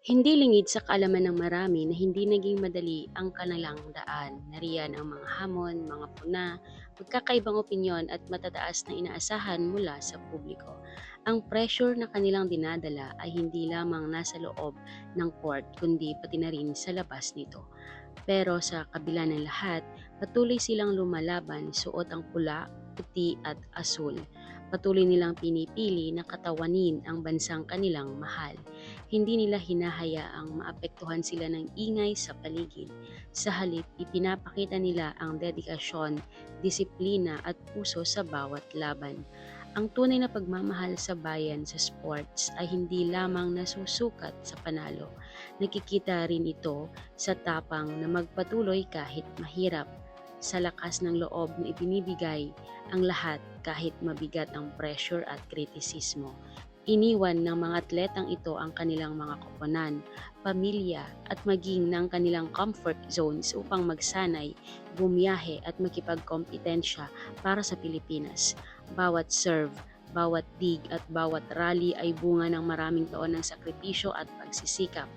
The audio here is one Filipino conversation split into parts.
Hindi lingid sa kaalaman ng marami na hindi naging madali ang kanilang daan. Nariyan ang mga hamon, mga puna, magkakaibang opinyon at matataas na inaasahan mula sa publiko. Ang pressure na kanilang dinadala ay hindi lamang nasa loob ng court kundi pati na rin sa labas nito. Pero sa kabila ng lahat, patuloy silang lumalaban, suot ang pula, puti at asul. Patuloy nilang pinipili na katawanin ang bansang kanilang mahal. Hindi nila hinahayaang maapektuhan sila ng ingay sa paligid. Sa halip, ipinapakita nila ang dedikasyon, disiplina at puso sa bawat laban. Ang tunay na pagmamahal sa bayan sa sports ay hindi lamang nasusukat sa panalo. Nakikita rin ito sa tapang na magpatuloy kahit mahirap, sa lakas ng loob na ibinibigay ang lahat kahit mabigat ang pressure at kritisismo. Iniwan ng mga atletang ito ang kanilang mga koponan, pamilya at maging ng kanilang comfort zones upang magsanay, bumiyahe at makipagkompetensya para sa Pilipinas. Bawat serve, bawat dig at bawat rally ay bunga ng maraming taon ng sakripisyo at pagsisikap.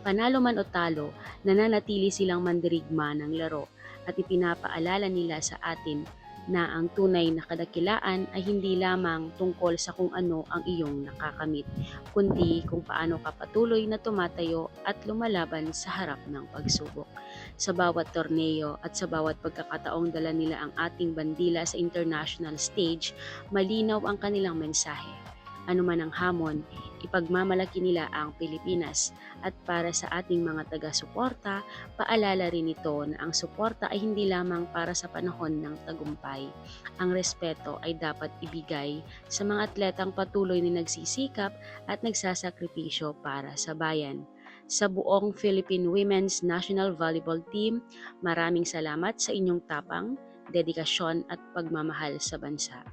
Panalo man o talo, nananatili silang mandirigma ng laro at ipinapaalala nila sa atin na ang tunay na kadakilaan ay hindi lamang tungkol sa kung ano ang iyong nakakamit, kundi kung paano ka patuloy na tumatayo at lumalaban sa harap ng pagsubok. Sa bawat torneo at sa bawat pagkakataong dala nila ang ating bandila sa international stage, malinaw ang kanilang mensahe. Ano man ang hamon, ipagmamalaki nila ang Pilipinas at para sa ating mga taga-suporta, paalala rin ito na ang suporta ay hindi lamang para sa panahon ng tagumpay. Ang respeto ay dapat ibigay sa mga atletang patuloy na nagsisikap at nagsasakripisyo para sa bayan. Sa buong Philippine Women's National Volleyball Team, maraming salamat sa inyong tapang, dedikasyon at pagmamahal sa bansa.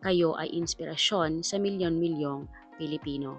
Kayo ay inspirasyon sa milyon-milyong Pilipino.